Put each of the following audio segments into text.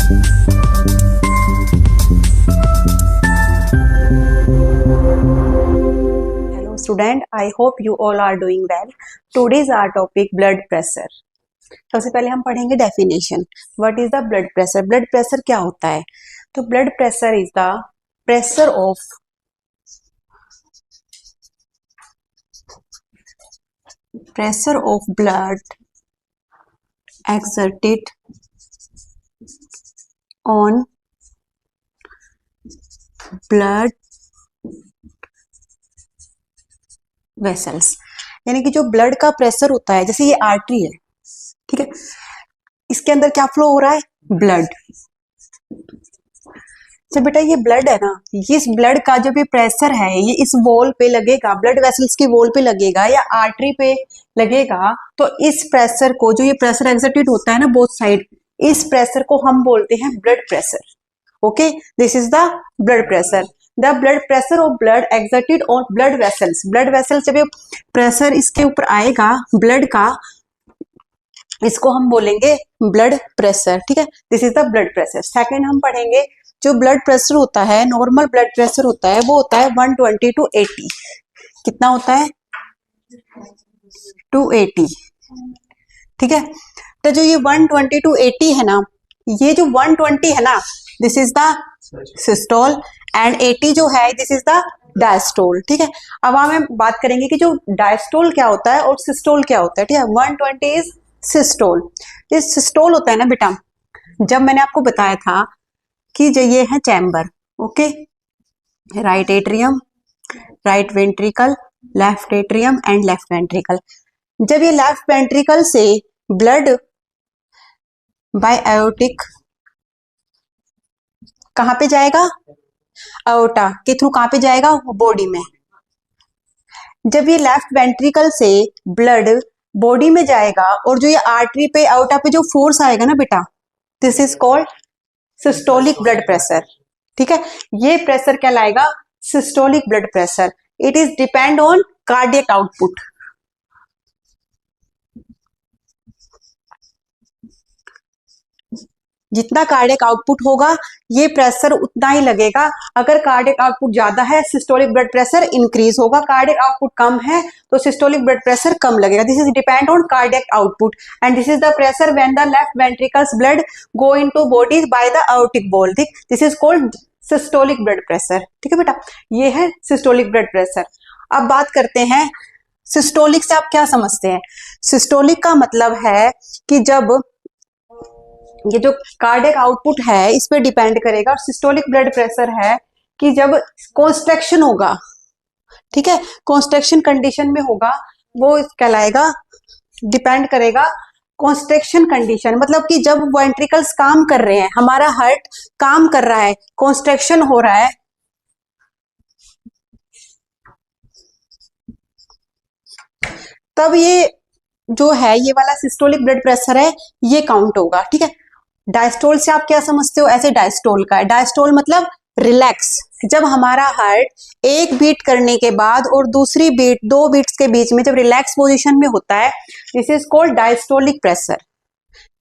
Hello student, I hope you all are doing well. Today's our topic blood pressure. सबसे पहले हम पढ़ेंगे definition. What is the blood pressure? Blood pressure क्या होता है? तो blood pressure is the pressure of blood exerted on blood vessels. यानी कि जो ब्लड का प्रेशर होता है, जैसे ये आर्टरी है, ठीक है, इसके अंदर क्या फ्लो हो रहा है? ब्लड. तो बेटा ये ब्लड है ना, इस ब्लड का जो भी प्रेशर है ये इस वॉल पे लगेगा, ब्लड वेसल्स की वॉल पे लगेगा या आर्टरी पे लगेगा. तो इस प्रेशर को, जो ये प्रेशर एक्सर्टेड होता है ना बोथ साइड, इस प्रेशर को हम बोलते हैं blood pressure. Okay, this is the blood pressure. The blood pressure of blood exerted on blood vessels. Blood vessels, जब ये प्रेशर इसके ऊपर आएगा ब्लड का, इसको हम बोलेंगे ब्लड प्रेशर. ठीक है, this is the blood pressure. Second हम पढ़ेंगे, जो ब्लड प्रेशर होता है, नॉर्मल ब्लड प्रेशर होता है, वो होता है 120 to 80. कितना होता है? 280. ठीक है, तो जो ये 120 to 80 है ना, ये जो 120 है ना, this is the systole, and 80 जो है दिस इज द डायस्टोल. ठीक है, अब हम बात करेंगे कि जो डायस्टोल क्या होता है और सिस्टोल क्या होता है. ठीक है, 120 इज सिस्टोल. ये सिस्टोल होता है ना बेटा, जब मैंने आपको बताया था कि जो ये है chamber, okay, right atrium, right ventricle, left atrium and left ventricle. जब ये लेफ्ट वेंट्रिकल से ब्लड बाय एओर्टिक कहां पे जाएगा? एओर्टा के थ्रू कहां पे जाएगा? बॉडी में. जब ये लेफ्ट वेंट्रिकल से ब्लड बॉडी में जाएगा और जो ये आर्टरी पे, एओर्टा पे जो फोर्स आएगा ना बेटा, this is called systolic blood pressure. ठीक है, ये प्रेशर क्या लाएगा? Systolic blood pressure. It is depend on cardiac output. जितना कार्डियक आउटपुट होगा ये प्रेशर उतना ही लगेगा. अगर कार्डियक आउटपुट ज्यादा है, सिस्टोलिक ब्लड प्रेशर इंक्रीज होगा. कार्डियक आउटपुट कम है तो सिस्टोलिक ब्लड प्रेशर कम लगेगा. This is depend on cardiac output, and this is the pressure when the left ventricles blood go into body by the aortic wall. ठीक, this is called systolic blood pressure. ठीक है बेटा, ये है systolic blood pressure. अब बात करते हैं सिस्टोलिक से आप क्या समझते हैं. सिस्टोलिक का मतलब है कि जब ये जो कार्डियक आउटपुट है इस पे डिपेंड करेगा, और सिस्टोलिक ब्लड प्रेशर है कि जब कॉन्स्ट्रक्शन होगा, ठीक है, कॉन्स्ट्रक्शन कंडीशन में होगा, वो कहलाएगा, डिपेंड करेगा कॉन्स्ट्रक्शन कंडीशन. मतलब कि जब वेंट्रिकल्स काम कर रहे हैं, हमारा हार्ट काम कर रहा है, कॉन्स्ट्रक्शन हो रहा है, तब ये जो है ये वाला सिस्टोलिक ब्लड प्रेशर है, ये काउंट होगा. ठीक है, डायस्टोल से आप क्या समझते हो? ऐसे डायस्टोल का है. डायस्टोल मतलब रिलैक्स. जब हमारा हार्ट एक बीट करने के बाद और दूसरी बीट, 2 बीट्स के बीच में जब रिलैक्स पोजीशन में होता है, this is called diastolic pressure.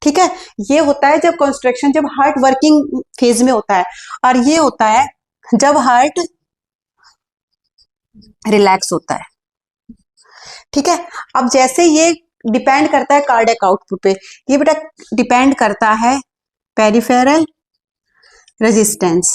ठीक है, ये होता है जब कंस्ट्रक्शन, जब हार्ट वर्किंग फेज में होता है, और ये होता है जब हार्ट रिलैक्स होता है. ठीक है, अब जैसे ये डिपेंड करता है कार्डियक आउटपुट पे, ये बेटा डिपेंड करता है पेरिफेरल रेजिस्टेंस.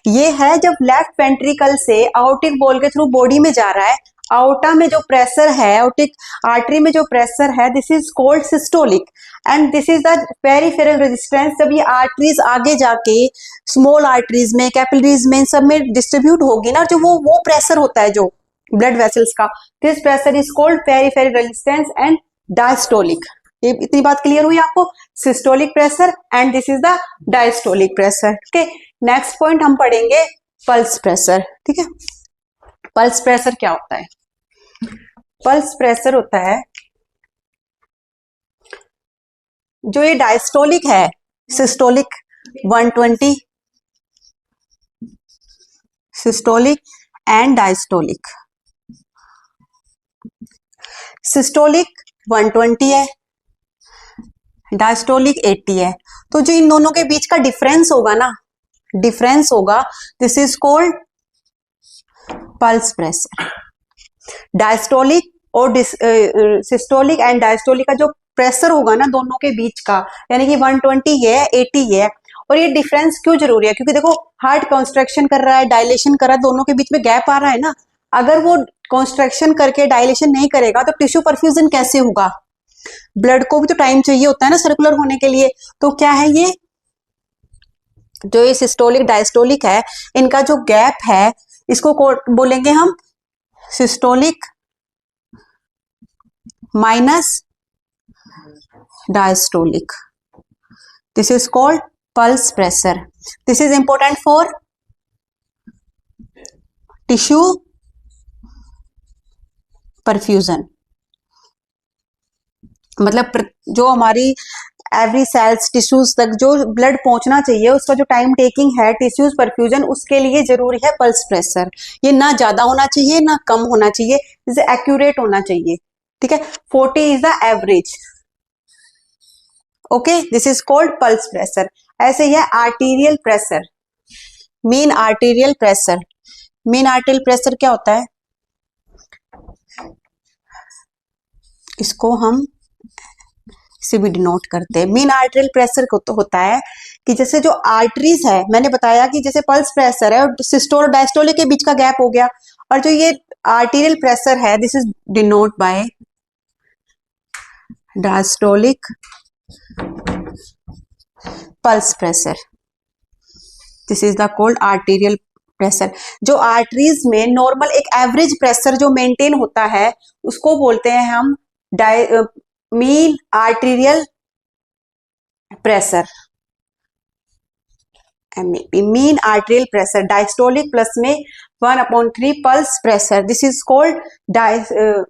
ये है जब लेफ्ट वेंट्रिकल से आउटिक वॉल के थ्रू बॉडी में जा रहा है, आउटा में जो प्रेशर है, आउटिक आर्टरी में जो प्रेशर है, this is called systolic, and this is the peripheral resistance. जब ये आर्टरीज आगे जाके स्मॉल आर्टरीज में, कैपिलरीज में, इन सब में डिस्ट्रीब्यूट होगी ना, जो वो प्रेशर होता है जो ब्लड वेसल्स का, this pressure is called peripheral resistance and diastolic. ये इतनी बात क्लियर हुई आपको? Systolic pressure and this is the diastolic pressure. ठीक है, नेक्स्ट पॉइंट हम पढ़ेंगे पल्स प्रेशर. ठीक है, पल्स प्रेशर क्या होता है? पल्स प्रेशर होता है जो ये डायस्टोलिक है, systolic 120, systolic and diastolic. Systolic 120 है, डायस्टोलिक 80 है। तो जो इन दोनों के बीच का डिफरेंस होगा ना, डिफरेंस होगा, this is called pulse pressure. Diastolic और सिस्टोलिक एंड डायस्टोलिक का जो प्रेशर होगा ना दोनों के बीच का, यानी कि 120 है 80 है। और ये डिफरेंस क्यों जरूरी है? क्योंकि देखो हार्ट कॉन्स्ट्रक्शन कर रहा है, डायलेशन कर रहा है, दोनों के बीच में गैप आ रहा है ना। अगर वो कॉन्स्ट्रक्शन करके डायलेशन नहीं करेगा तो टिश्यू परफ्यूजन कैसे होगा? ब्लड को भी तो टाइम चाहिए होता है ना सर्कुलर होने के लिए। तो क्या है ये जो ये सिस्टोलिक डायस्टोलिक है, इनका जो गैप है इसको बोलेंगे हम systolic minus diastolic. This is called pulse pressure. This is important for tissue perfusion. मतलब जो हमारी एवरी सेल्स टिश्यूज तक जो ब्लड पहुंचना चाहिए उसका जो टाइम टेकिंग है टिश्यूज परफ्यूजन, उसके लिए जरूरी है पल्स प्रेशर। ये ना ज्यादा होना चाहिए ना कम होना चाहिए, इसे एक्यूरेट होना चाहिए। ठीक है, 40 is the average. Okay, this is called pulse pressure. ऐसे ही है arterial pressure, mean arterial pressure. Mean arterial pressure क्या होता है? इसको हम इसे भी डिनोट करते हैं। मीन आर्टीरियल प्रेशर को तो होता है कि जैसे जो आर्टरीज है, मैंने बताया कि जैसे पल्स प्रेशर है और सिस्टोल डायस्टोलिक के बीच का गैप हो गया, और जो ये आर्टीरियल प्रेशर है this is denote by diastolic pulse pressure. This is the called arterial pressure. जो आर्टरीज में नॉर्मल एक एवरेज प्रेशर जो मेंटेन होता है उसको बोलते हैं हम mean arterial pressure. Mean arterial pressure diastolic plus में 1/3 pulse pressure, this is called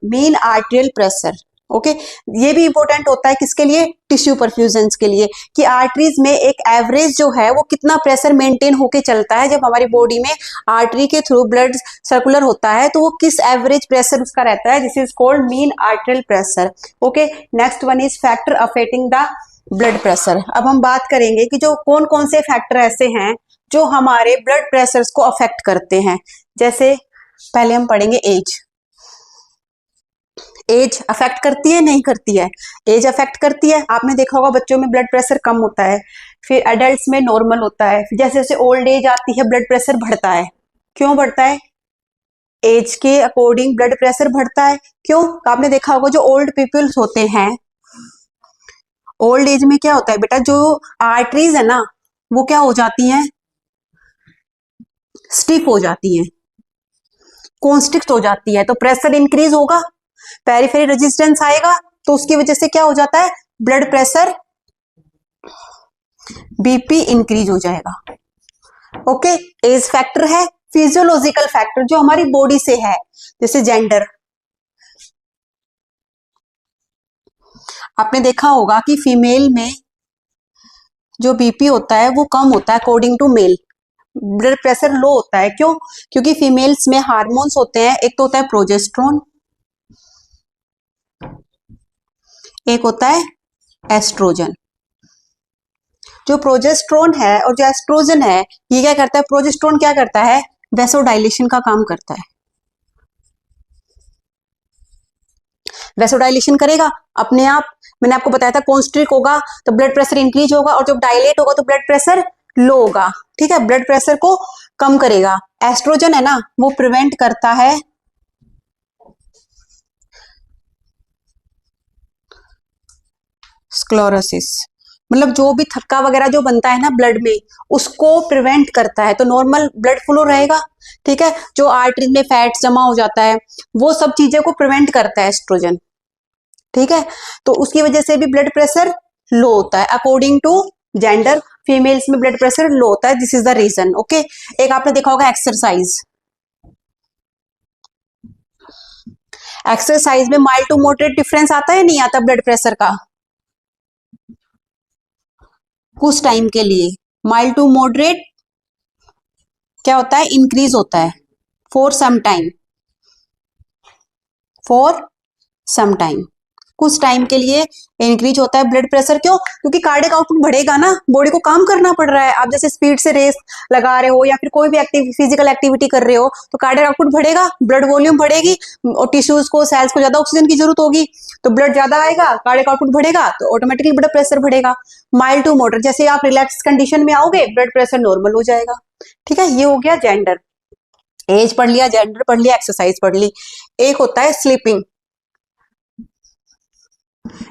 mean arterial pressure. Okay, ये भी इंपॉर्टेंट होता है किसके लिए? टिश्यू परफ्यूजन के लिए, कि आर्टरीज में एक एवरेज जो है वो कितना प्रेशर मेंटेन होके चलता है। जब हमारी बॉडी में आर्टरी के थ्रू ब्लड सर्कुलर होता है तो वो किस एवरेज प्रेशर उसका रहता है, this is called mean arterial pressure. Okay, next one is factor affecting the blood pressure. अब हम बात करेंगे कि जो कौन कौन से फैक्टर ऐसे हैं जो हमारे ब्लड प्रेशर को अफेक्ट करते हैं। जैसे पहले हम पढ़ेंगे एज। एज अफेक्ट करती है नहीं करती है? एज अफेक्ट करती है। आपने देखा होगा बच्चों में ब्लड प्रेशर कम होता है, फिर एडल्ट्स में नॉर्मल होता है, जैसे जैसे ओल्ड एज आती है ब्लड प्रेशर बढ़ता है। क्यों बढ़ता है? एज के अकॉर्डिंग ब्लड प्रेशर बढ़ता है। क्यों? आपने देखा होगा जो ओल्ड पीपल्स होते हैं, ओल्ड एज में क्या होता है बेटा, जो आर्टरीज है ना वो क्या हो जाती हैं? स्टिफ हो जाती हैं, कॉन्स्ट्रिक्ट हो जाती है, तो प्रेशर इंक्रीज होगा, पेरिफेरल रेजिस्टेंस आएगा, तो उसकी वजह से क्या हो जाता है? ब्लड प्रेशर बीपी इंक्रीज हो जाएगा। ओके, एज फैक्टर है। फिजियोलॉजिकल फैक्टर जो हमारी बॉडी से है, जैसे जेंडर। आपने देखा होगा कि फीमेल में जो बीपी होता है वो कम होता है according to male, blood pressure low होता है। क्यों? क्योंकि फीमेल्स में हार्मोन्स होते हैं, एक तो होता है प्रोजेस्टेरोन, एक होता है एस्ट्रोजन। जो प्रोजेस्टेरोन है और जो एस्ट्रोजन है ये क्या करता है? प्रोजेस्टेरोन क्या करता है? वैसोडाइलेशन का काम करता है। वैसोडाइलेशन करेगा अपने आप, मैंने आपको बताया था कॉन्स्ट्रिक्ट होगा तो ब्लड प्रेशर इंक्रीज होगा, और जब डायलेट होगा तो ब्लड प्रेशर लो होगा। ठीक है, ब्लड प्रेशर को कम करेगा। एस्ट्रोजन है ना वो प्रिवेंट करता है स्क्लेरोसिस, मतलब जो भी थक्का वगैरह जो बनता है ना ब्लड में उसको प्रिवेंट करता है, तो नॉर्मल ब्लड फ्लो रहेगा। ठीक है, जो आर्टरीज में फैट जमा हो जाता है वो सब चीजें को प्रिवेंट करता है एस्ट्रोजन। ठीक है, तो उसकी वजह से भी ब्लड प्रेशर लो होता है अकॉर्डिंग टू जेंडर। फीमेल्स में ब्लड प्रेशर लो होता है, this is the reason. Okay, एक आपने देखा होगा एक्सरसाइज। एक्सरसाइज में माइल्ड टू मॉडरेट डिफरेंस आता है नहीं आता ब्लड प्रेशर का? कुछ टाइम के लिए माइल्ड टू मॉडरेट क्या होता है? इंक्रीज होता है for some time, for some time. कुछ टाइम के लिए इंक्रीज होता है ब्लड प्रेशर। क्यों? क्योंकि कार्डियक आउटपुट बढ़ेगा ना, बॉडी को काम करना पड़ रहा है। आप जैसे स्पीड से रेस लगा रहे हो या फिर कोई भी फिजिकल एक्टिविटी कर रहे हो तो कार्डियक आउटपुट बढ़ेगा, ब्लड वॉल्यूम बढ़ेगी और टिश्यूज को, सेल्स को ज्यादा ऑक्सीजन की जरूरत होगी, तो ब्लड ज्यादा आएगा, कार्डियक आउटपुट बढ़ेगा तो ऑटोमेटिकली ब्लड प्रेशर बढ़ेगा। माइल्ड टू मॉडरेट, जैसे आप रिलैक्स कंडीशन में आओगे ब्लड प्रेशर नॉर्मल हो जाएगा। ठीक है, ये हो गया जेंडर, एज पढ़ लिया, जेंडर पढ़ लिया, एक्सरसाइज पढ़ ली। एक होता है स्लीपिंग।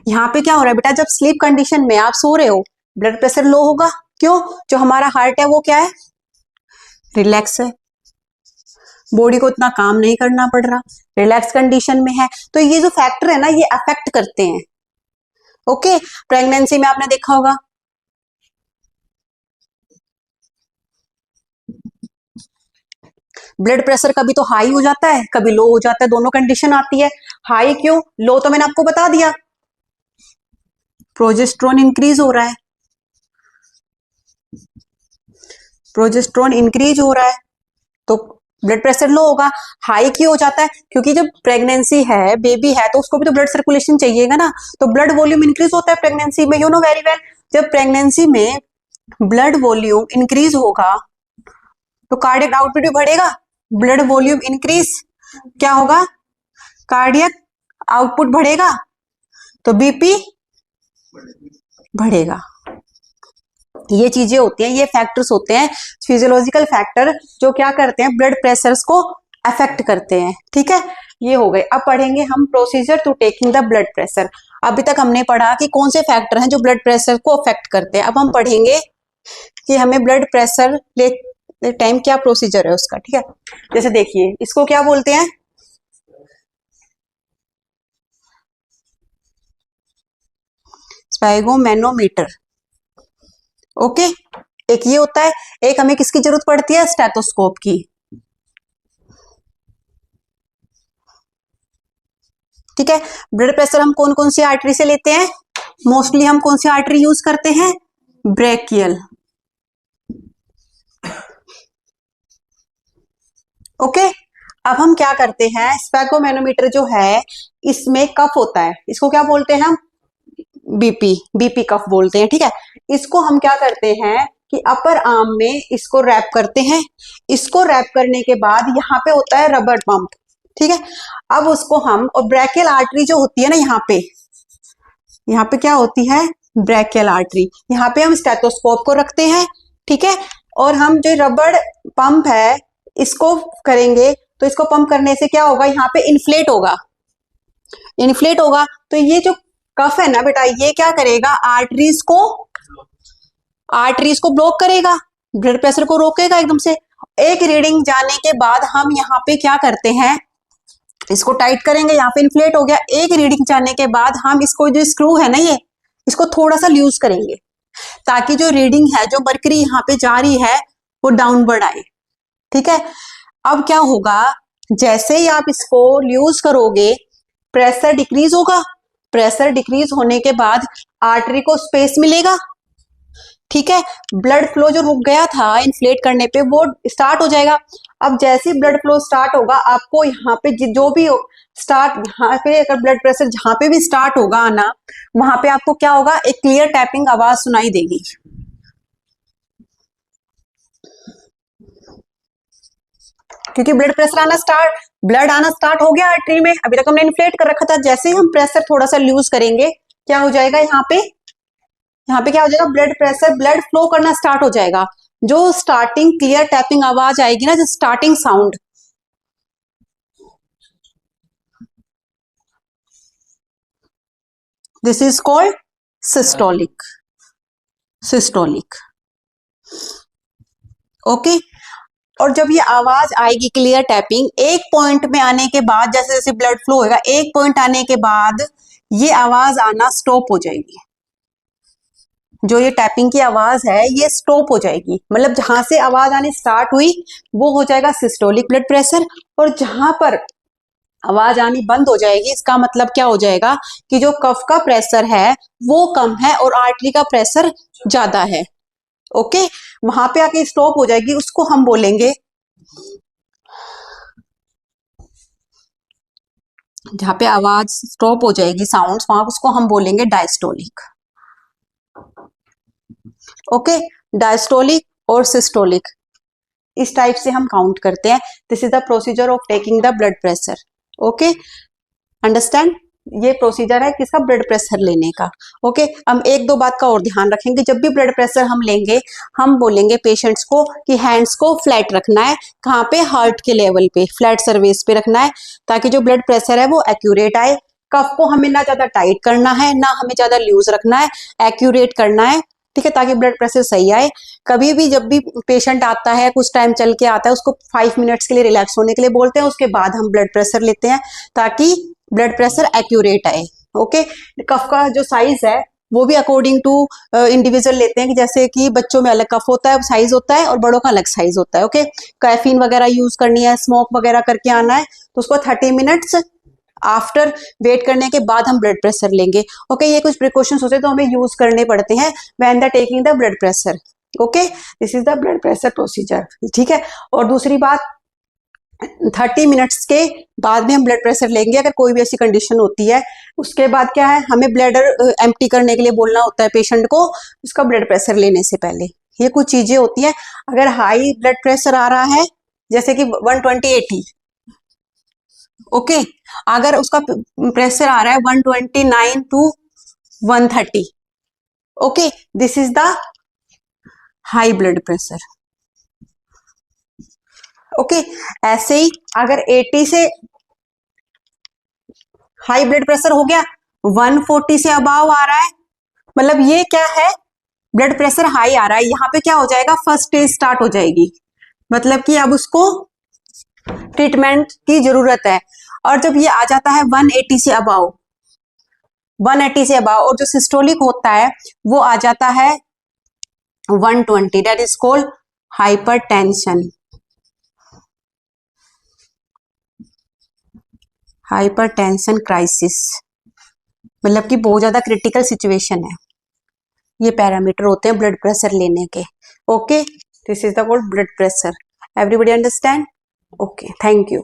यहाँ पे क्या हो रहा है बेटा, जब स्लीप कंडीशन में आप सो रहे हो ब्लड प्रेशर लो होगा। क्यों? जो हमारा हार्ट है वो क्या है, रिलैक्स है, बॉडी को इतना काम नहीं करना पड़ रहा, रिलैक्स कंडीशन में है। तो ये जो फैक्टर है ना ये अफेक्ट करते हैं। ओके, प्रेगनेंसी में आपने देखा होगा ब्लड प्रेशर कभी तो हाई हो जाता है, कभी लो हो जाता है, दोनों कंडीशन आती है। हाई क्यों, लो तो मैंने आपको बता दिया, प्रोजेस्टेरोन इंक्रीज हो रहा है, प्रोजेस्टेरोन इंक्रीज हो रहा है तो ब्लड प्रेशर लो होगा। हाई क्यों हो जाता है, क्योंकि जब प्रेगनेंसी है, बेबी है, तो उसको भी तो ब्लड सर्कुलेशन चाहिएगा ना, तो ब्लड वॉल्यूम इंक्रीज होता है प्रेगनेंसी में, यू नो वेरी वेल। जब प्रेगनेंसी में ब्लड वॉल्यूम इंक्रीज होगा तो कार्डियक आउटपुट भी बढ़ेगा, ब्लड वॉल्यूम इंक्रीज, क्या होगा, कार्डियक आउटपुट बढ़ेगा तो बीपी बढ़ेगा। ये चीजें होती हैं, ये फैक्टर्स होते हैं, फिजियोलॉजिकल फैक्टर जो क्या करते हैं, ब्लड प्रेशर्स को अफेक्ट करते हैं। ठीक है, ये हो गए। अब पढ़ेंगे हम procedure to taking the blood pressure. अभी तक हमने पढ़ा कि कौन से फैक्टर हैं जो ब्लड प्रेशर को अफेक्ट करते हैं। अब हम पढ़ेंगे कि हमें ब्लड प्रेशर ले टाइम क्या प्रोसीजर है उसका। ठीक है, जैसे देखिए इसको क्या बोलते हैं, स्फैगोमैनोमीटर। ओके, एक ये होता है, एक हमें किसकी जरूरत पड़ती है, स्टेथोस्कोप की। ठीक है, ब्लड प्रेशर हम कौन कौन सी आर्टरी से लेते हैं, मोस्टली हम कौन सी आर्टरी यूज करते हैं, ब्रेकियल। ओके, अब हम क्या करते हैं, स्फैगोमैनोमीटर जो है इसमें कफ होता है, इसको क्या बोलते हैं हम, बीपी कफ बोलते हैं। ठीक है, इसको हम क्या करते हैं कि अपर आर्म में इसको रैप करते हैं, इसको रैप करने के बाद यहाँ पे होता है रबर पंप। ठीक है, अब उसको हम, और ब्रैकियल आर्टरी जो होती है ना यहाँ पे क्या होती है, ब्रैकियल आर्टरी, यहाँ पे हम स्टेथोस्कोप को रखते हैं। ठीक है, और हम जो रबर पंप है इसको करेंगे, तो इसको पंप करने से क्या होगा, यहाँ पे इन्फ्लेट होगा, इन्फ्लेट होगा, तो ये जो कफ है ना बेटा ये क्या करेगा, आर्टरीज को ब्लॉक करेगा, ब्लड प्रेशर को रोकेगा एकदम से। एक रीडिंग जाने के बाद हम यहाँ पे क्या करते हैं, इसको टाइट करेंगे, यहाँ पे इन्फ्लेट हो गया। एक रीडिंग जाने के बाद हम इसको, जो स्क्रू है ना ये, इसको थोड़ा सा लूज करेंगे ताकि जो रीडिंग है, जो मर्करी यहाँ पे जा रही है वो डाउनवर्ड आए। ठीक है, अब क्या होगा, जैसे ही आप इसको लूज करोगे प्रेशर डिक्रीज होगा, प्रेशर डिक्रीज होने के बाद आर्टरी को स्पेस मिलेगा। ठीक है, ब्लड फ्लो जो रुक गया था इन्फ्लेट करने पे वो स्टार्ट हो जाएगा। अब जैसे ही ब्लड फ्लो स्टार्ट होगा, आपको यहाँ पे जो भी स्टार्ट, यहाँ पे अगर ब्लड प्रेशर जहां पे भी स्टार्ट होगा आना, वहां पे आपको क्या होगा, एक क्लियर टैपिंग आवाज सुनाई देगी। क्योंकि ब्लड आना स्टार्ट हो गया आर्टरी में, अभी तक हमने इन्फ्लेट कर रखा था। जैसे ही हम प्रेशर थोड़ा सा लूज करेंगे क्या हो जाएगा, यहाँ पे क्या हो जाएगा, ब्लड फ्लो करना स्टार्ट हो जाएगा। जो स्टार्टिंग क्लियर टैपिंग आवाज आएगी ना, जो starting sound, this is called systolic. Okay, और जब ये आवाज आएगी क्लियर टैपिंग, एक पॉइंट में आने के बाद, जैसे जैसे ब्लड फ्लो होगा, एक पॉइंट आने के बाद ये आवाज आना स्टॉप हो जाएगी। जो ये टैपिंग की आवाज है ये स्टॉप हो जाएगी, मतलब जहां से आवाज आनी स्टार्ट हुई वो हो जाएगा सिस्टोलिक ब्लड प्रेशर, और जहां पर आवाज आनी बंद हो जाएगी इसका मतलब क्या हो जाएगा कि जो कफ का प्रेशर है वो कम है और आर्टरी का प्रेशर ज्यादा है। ओके, वहां पे आके स्टॉप हो जाएगी, उसको हम बोलेंगे जहाँ पे आवाज स्टॉप हो जाएगी, साउंड्स, वहां उसको हम बोलेंगे डायस्टोलिक। ओके, डायस्टोलिक और सिस्टोलिक, इस टाइप से हम काउंट करते हैं। This is the procedure of taking the blood pressure. Okay, understand? ये प्रोसीजर है किसका? ब्लड प्रेशर लेने का। ओके, हम एक दो बात का और ध्यान रखेंगे। जब भी ब्लड प्रेशर हम लेंगे, हम बोलेंगे पेशेंट्स को कि हैंड्स को फ्लैट रखना है। कहाँ पे? हार्ट के लेवल पे, फ्लैट सरफेस पे रखना है, ताकि जो ब्लड प्रेशर है वो एक्यूरेट आए। कफ को हमें ना ज्यादा टाइट करना है, ना हमें ज्यादा लूज रखना है, एक्यूरेट करना है, ठीक है, ताकि ब्लड प्रेशर सही आए। कभी भी जब भी पेशेंट आता है, कुछ टाइम चल के आता है, उसको 5 मिनट्स के लिए रिलैक्स होने के लिए बोलते हैं, उसके बाद हम ब्लड प्रेशर लेते हैं, ताकि ब्लड प्रेशर एक्यूरेट आए। ओके, कफ का जो साइज है वो भी अकॉर्डिंग टू इंडिविजुअल लेते हैं, कि जैसे कि बच्चों में अलग कफ होता है, साइज होता है, और बड़ों का अलग साइज होता है। ओके, कैफीन वगैरह यूज करनी है, स्मोक वगैरह करके आना है, तो उसको 30 मिनट्स आफ्टर वेट करने के बाद हम ब्लड प्रेशर लेंगे। ओके, ये कुछ प्रिकॉशंस होते हैं तो हमें यूज करने पड़ते हैं when the taking the blood pressure. Okay, this is the blood pressure procedure, ठीक है। और दूसरी बात, 30 मिनट्स के बाद में हम ब्लड प्रेशर लेंगे अगर कोई भी ऐसी कंडीशन होती है। उसके बाद क्या है, हमें ब्लैडर एम्प्टी करने के लिए बोलना होता है पेशेंट को, उसका ब्लड प्रेशर लेने से पहले। ये कुछ चीजें होती हैं। अगर हाई ब्लड प्रेशर आ रहा है, जैसे कि 120/80, ओके, अगर उसका प्रेशर आ रहा है 129 to 130, okay, this is the high blood pressure. Okay, ऐसे ही अगर 80 से हाई ब्लड प्रेशर हो गया, 140 से अबाव आ रहा है, मतलब ये क्या है, ब्लड प्रेशर हाई आ रहा है, यहाँ पे क्या हो जाएगा, फर्स्ट स्टेज स्टार्ट हो जाएगी, मतलब कि अब उसको ट्रीटमेंट की जरूरत है। और जब ये आ जाता है 180 से अबाव, 180 से अबाव, और जो सिस्टोलिक होता है वो आ जाता है 120, that is called hypertension. Hypertension crisis, मतलब कि बहुत ज्यादा क्रिटिकल सिचुएशन है। ये पैरामीटर होते हैं ब्लड प्रेशर लेने के। Okay, this is the called blood pressure. Everybody understand? Okay, thank you.